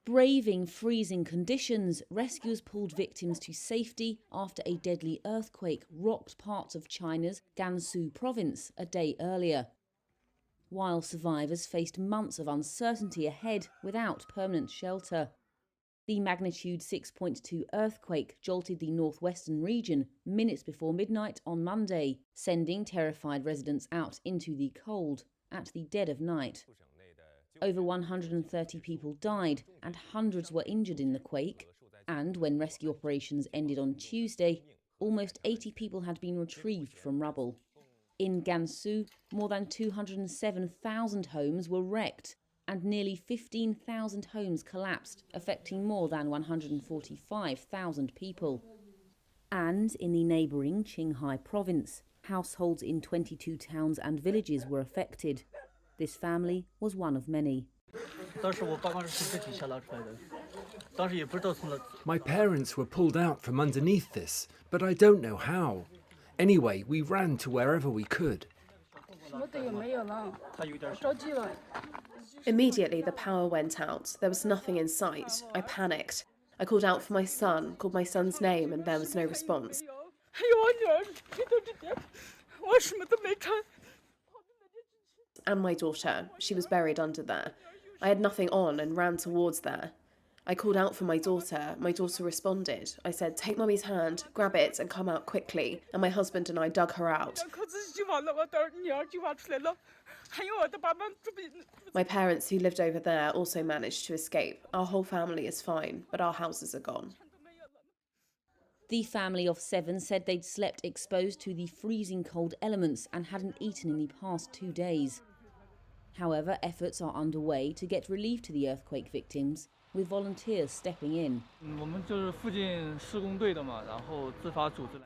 Braving freezing conditions, rescuers pulled victims to safety after a deadly earthquake rocked parts of China's Gansu province a day earlier. While survivors faced months of uncertainty ahead without permanent shelter. The magnitude 6.2 earthquake jolted the northwestern region minutes before midnight on Monday, sending terrified residents out into the cold at the dead of night. Over 130 people died and hundreds were injured in the quake, and when rescue operations ended on Tuesday, almost 80 people had been retrieved from rubble. In Gansu, more than 207,000 homes were wrecked, and nearly 15,000 homes collapsed, affecting more than 145,000 people. And in the neighbouring Qinghai province, households in 22 towns and villages were affected. This family was one of many. My parents were pulled out from underneath this, but I don't know how. Anyway, we ran to wherever we could. Immediately, the power went out. There was nothing in sight. I panicked. I called out for my son, called my son's name, and there was no response. And my daughter. She was buried under there. I had nothing on and ran towards there. I called out for my daughter. My daughter responded. I said, "Take Mummy's hand, grab it and come out quickly." And my husband and I dug her out. My parents, who lived over there, also managed to escape. Our whole family is fine, but our houses are gone. The family of 7 said they'd slept exposed to the freezing cold elements and hadn't eaten in the past 2 days. However, efforts are underway to get relief to the earthquake victims, with volunteers stepping in.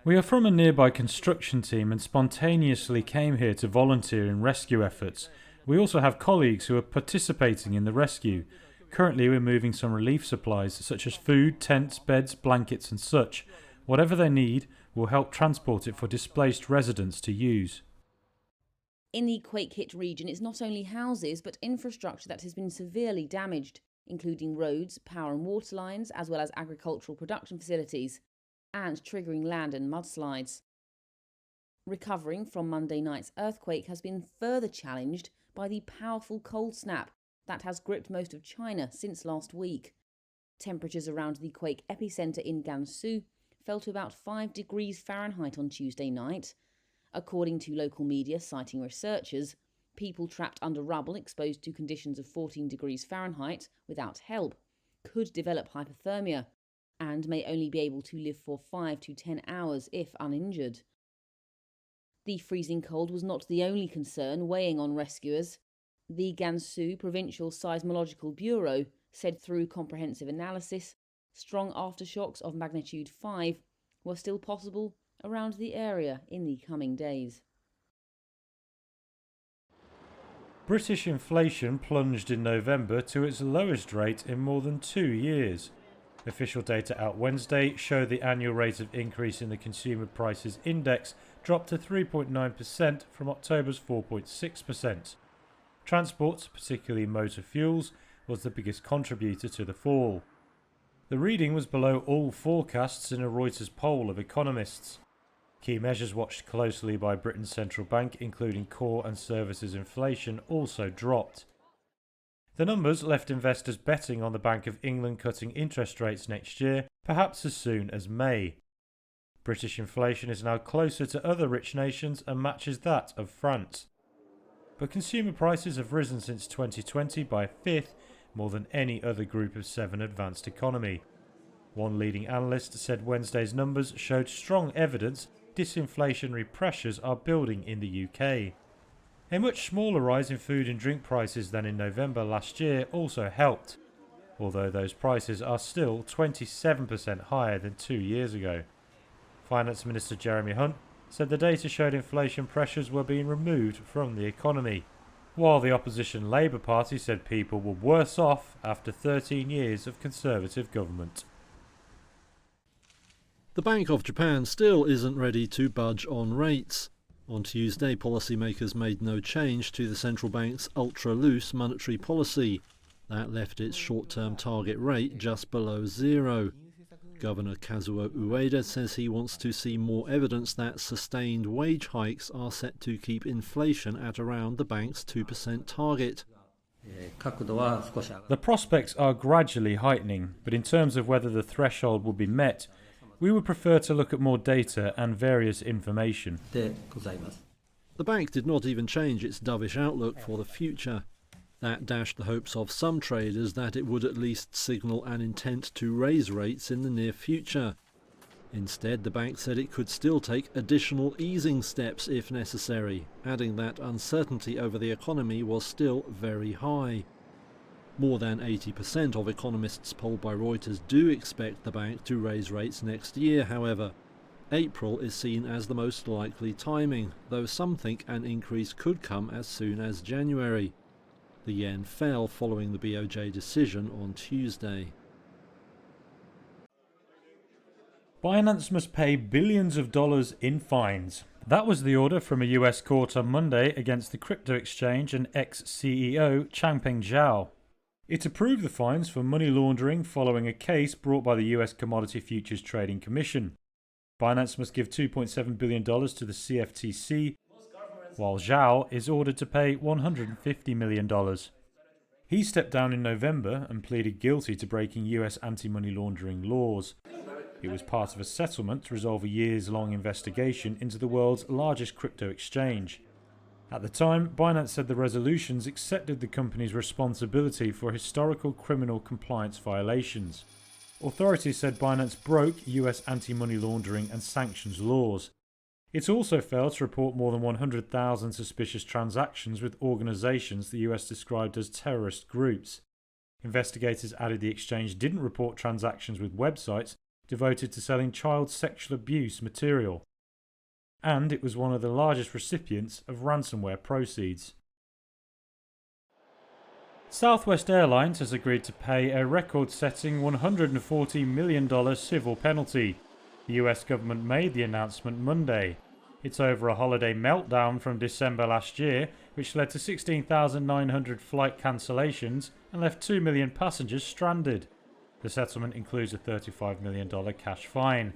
We are from a nearby construction team and spontaneously came here to volunteer in rescue efforts. We also have colleagues who are participating in the rescue. Currently we're moving some relief supplies such as food, tents, beds, blankets and such. Whatever they need, we'll help transport it for displaced residents to use. In the quake-hit region, it's not only houses but infrastructure that has been severely damaged, including roads, power and water lines, as well as agricultural production facilities, and triggering land and mudslides. Recovering from Monday night's earthquake has been further challenged by the powerful cold snap that has gripped most of China since last week. Temperatures around the quake epicentre in Gansu fell to about 5 degrees Fahrenheit on Tuesday night. According to local media citing researchers, people trapped under rubble exposed to conditions of 14 degrees Fahrenheit without help could develop hypothermia and may only be able to live for 5 to 10 hours if uninjured. The freezing cold was not the only concern weighing on rescuers. The Gansu Provincial Seismological Bureau said through comprehensive analysis, strong aftershocks of magnitude 5 were still possible around the area in the coming days. British inflation plunged in November to its lowest rate in more than 2 years. Official data out Wednesday showed the annual rate of increase in the Consumer Prices Index dropped to 3.9% from October's 4.6%. Transport, particularly motor fuels, was the biggest contributor to the fall. The reading was below all forecasts in a Reuters poll of economists. Key measures watched closely by Britain's central bank, including core and services inflation, also dropped. The numbers left investors betting on the Bank of England cutting interest rates next year, perhaps as soon as May. British inflation is now closer to other rich nations and matches that of France. But consumer prices have risen since 2020 by a fifth, more than any other group of 7 advanced economy. One leading analyst said Wednesday's numbers showed strong evidence disinflationary pressures are building in the UK. A much smaller rise in food and drink prices than in November last year also helped, although those prices are still 27% higher than 2 years ago. Finance Minister Jeremy Hunt said the data showed inflation pressures were being removed from the economy, while the opposition Labour Party said people were worse off after 13 years of Conservative government. The Bank of Japan still isn't ready to budge on rates. On Tuesday, policymakers made no change to the central bank's ultra-loose monetary policy. That left its short-term target rate just below zero. Governor Kazuo Ueda says he wants to see more evidence that sustained wage hikes are set to keep inflation at around the bank's 2% target. The prospects are gradually heightening, but in terms of whether the threshold will be met, we would prefer to look at more data and various information. The bank did not even change its dovish outlook for the future. That dashed the hopes of some traders that it would at least signal an intent to raise rates in the near future. Instead, the bank said it could still take additional easing steps if necessary, adding that uncertainty over the economy was still very high. More than 80% of economists polled by Reuters do expect the bank to raise rates next year, however. April is seen as the most likely timing, though some think an increase could come as soon as January. The yen fell following the BOJ decision on Tuesday. Binance must pay billions of dollars in fines. That was the order from a US court on Monday against the crypto exchange and ex-CEO Changpeng Zhao. It approved the fines for money laundering following a case brought by the US Commodity Futures Trading Commission. Binance must give $2.7 billion to the CFTC, while Zhao is ordered to pay $150 million. He stepped down in November and pleaded guilty to breaking US anti-money laundering laws. It was part of a settlement to resolve a years-long investigation into the world's largest crypto exchange. At the time, Binance said the resolutions accepted the company's responsibility for historical criminal compliance violations. Authorities said Binance broke US anti-money laundering and sanctions laws. It also failed to report more than 100,000 suspicious transactions with organizations the US described as terrorist groups. Investigators added the exchange didn't report transactions with websites devoted to selling child sexual abuse material. And it was one of the largest recipients of ransomware proceeds. Southwest Airlines has agreed to pay a record-setting $140 million civil penalty. The US government made the announcement Monday. It's over a holiday meltdown from December last year, which led to 16,900 flight cancellations and left 2 million passengers stranded. The settlement includes a $35 million cash fine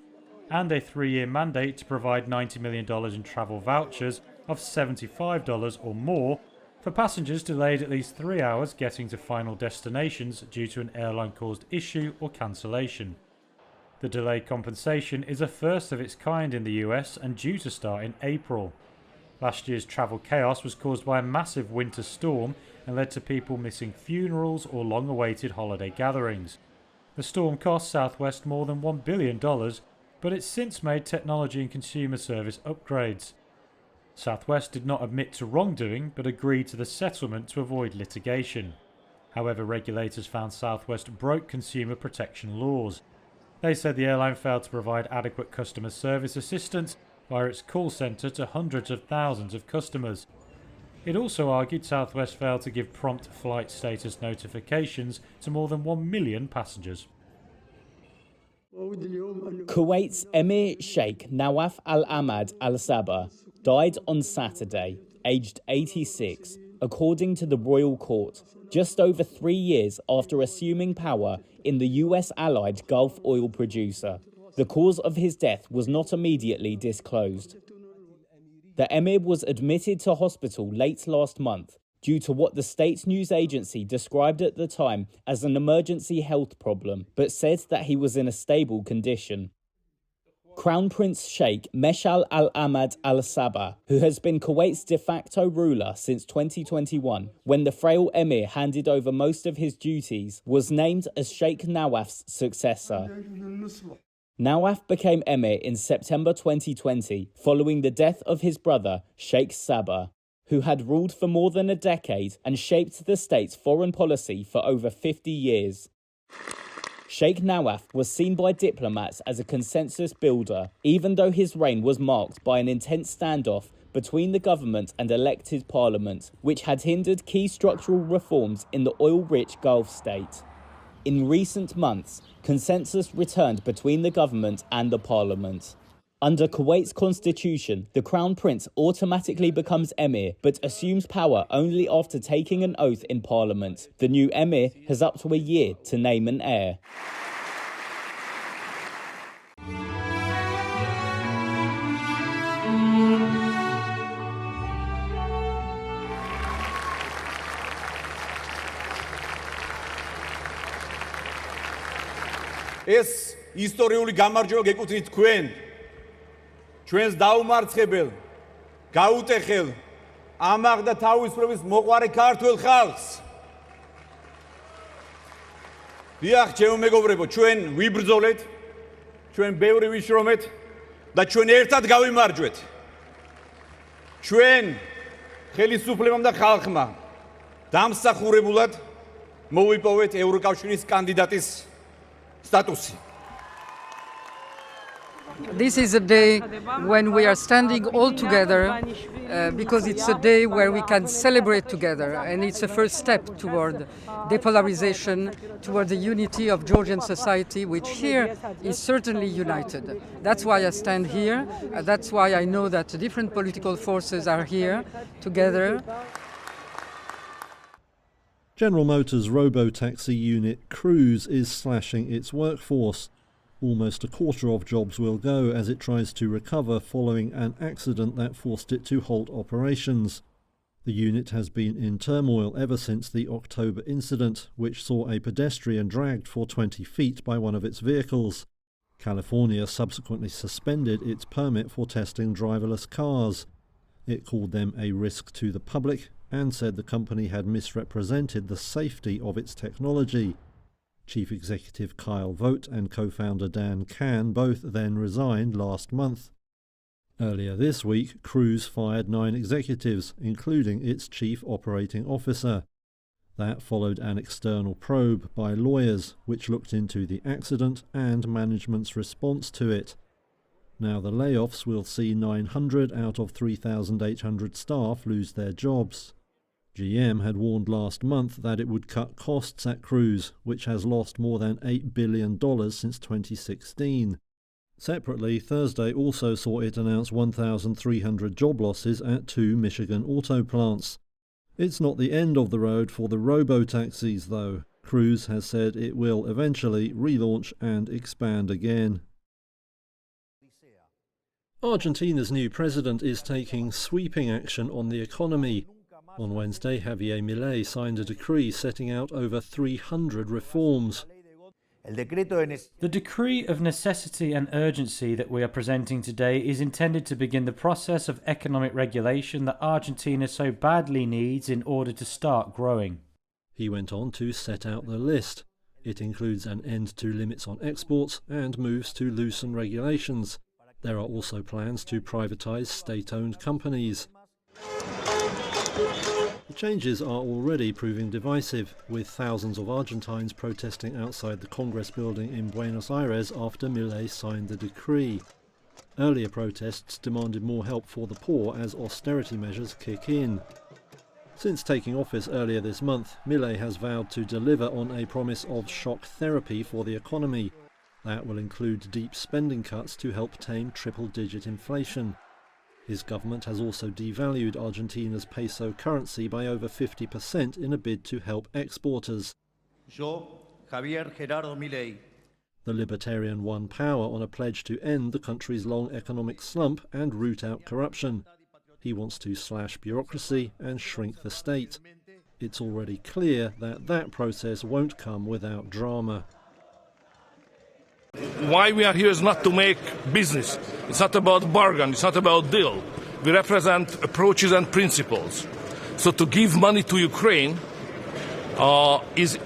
and a 3-year mandate to provide $90 million in travel vouchers of $75 or more for passengers delayed at least 3 hours getting to final destinations due to an airline-caused issue or cancellation. The delay compensation is a first of its kind in the US and due to start in April. Last year's travel chaos was caused by a massive winter storm and led to people missing funerals or long-awaited holiday gatherings. The storm cost Southwest more than $1 billion, but it's since made technology and consumer service upgrades. Southwest did not admit to wrongdoing, but agreed to the settlement to avoid litigation. However, regulators found Southwest broke consumer protection laws. They said the airline failed to provide adequate customer service assistance via its call centre to hundreds of thousands of customers. It also argued Southwest failed to give prompt flight status notifications to more than 1 million passengers. Kuwait's Emir Sheikh Nawaf Al Ahmad Al Sabah died on Saturday, aged 86, according to the royal court, just over 3 years after assuming power in the US-allied Gulf oil producer. The cause of his death was not immediately disclosed. The emir was admitted to hospital late last month due to what the state news agency described at the time as an emergency health problem, but said that he was in a stable condition. Crown Prince Sheikh Meshal Al Ahmad Al Sabah, who has been Kuwait's de facto ruler since 2021, when the frail emir handed over most of his duties, was named as Sheikh Nawaf's successor. Nawaf became emir in September 2020, following the death of his brother, Sheikh Sabah, who had ruled for more than a decade and shaped the state's foreign policy for over 50 years. Sheikh Nawaf was seen by diplomats as a consensus builder, even though his reign was marked by an intense standoff between the government and elected parliament, which had hindered key structural reforms in the oil-rich Gulf state. In recent months, consensus returned between the government and the parliament. Under Kuwait's constitution, the Crown Prince automatically becomes Emir, but assumes power only after taking an oath in Parliament. The new Emir has up to a year to name an heir. ეს ისტორიული გამარჯვება გეკუთვნით თქვენ, ჩვენს დაუმარცხებელ, გაუტეხელ, ამაღ და თავისუფლების მოყვარე ქართველ ხალხს. დიახ, ჩემო მეგობრებო, ჩვენ ვიბრძოლეთ, ჩვენ ბევრი ვიშრომეთ და ჩვენ ერთად გავიმარჯვეთ. ჩვენ ხელისუფლებამ და ხალხმა დამსახურებულად მოვიპოვეთ ევროკავშირის კანდიდატის statusi. This is a day when we are standing all together because it's a day where we can celebrate together, and it's a first step toward depolarization, toward the unity of Georgian society, which here is certainly united. That's why I stand here. That's why I know that different political forces are here together. General Motors' robo-taxi unit Cruise is slashing its workforce. Almost a quarter of jobs will go as it tries to recover following an accident that forced it to halt operations. The unit has been in turmoil ever since the October incident, which saw a pedestrian dragged for 20 feet by one of its vehicles. California subsequently suspended its permit for testing driverless cars. It called them a risk to the public and said the company had misrepresented the safety of its technology. Chief Executive Kyle Vogt and co-founder Dan Kahn both then resigned last month. Earlier this week, Cruise fired 9 executives, including its chief operating officer. That followed an external probe by lawyers, which looked into the accident and management's response to it. Now the layoffs will see 900 out of 3,800 staff lose their jobs. GM had warned last month that it would cut costs at Cruise, which has lost more than $8 billion since 2016. Separately, Thursday also saw it announce 1,300 job losses at 2 Michigan auto plants. It's not the end of the road for the robo-taxis, though. Cruise has said it will eventually relaunch and expand again. Argentina's new president is taking sweeping action on the economy. On Wednesday, Javier Milei signed a decree setting out over 300 reforms. The decree of necessity and urgency that we are presenting today is intended to begin the process of economic regulation that Argentina so badly needs in order to start growing. He went on to set out the list. It includes an end to limits on exports and moves to loosen regulations. There are also plans to privatise state-owned companies. The changes are already proving divisive, with thousands of Argentines protesting outside the Congress building in Buenos Aires after Milei signed the decree. Earlier protests demanded more help for the poor as austerity measures kick in. Since taking office earlier this month, Milei has vowed to deliver on a promise of shock therapy for the economy. That will include deep spending cuts to help tame triple-digit inflation. His government has also devalued Argentina's peso currency by over 50% in a bid to help exporters. Yo, Javier Gerardo Milei. The Libertarian won power on a pledge to end the country's long economic slump and root out corruption. He wants to slash bureaucracy and shrink the state. It's already clear that that process won't come without drama. Why we are here is not to make business. It's not about bargain. It's not about deal. We represent approaches and principles. So to give money to Ukraine is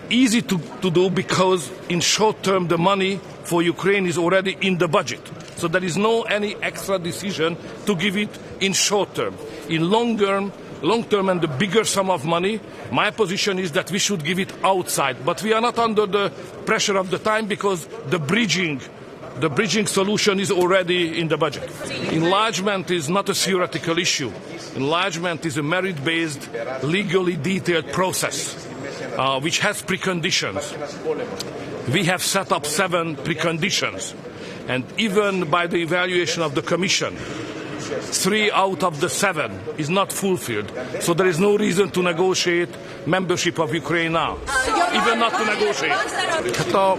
easy to do because in short term the money for Ukraine is already in the budget. So there is no any extra decision to give it in short term. In long term and the bigger sum of money, my position is that we should give it outside. But we are not under the pressure of the time because the bridging solution is already in the budget. Enlargement is not a theoretical issue. Enlargement is a merit-based, legally detailed process, which has preconditions. We have set up 7 preconditions. And even by the evaluation of the Commission, 3 out of the 7 is not fulfilled. So there is no reason to negotiate membership of Ukraine now. Even not to negotiate. Hát a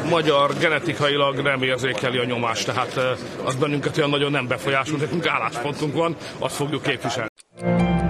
magyar genetikailag nem érzékeli a nyomást, tehát az bennünket olyan nagyon nem befolyásol, nekünk álláspontunk van, azt fogjuk képviselni.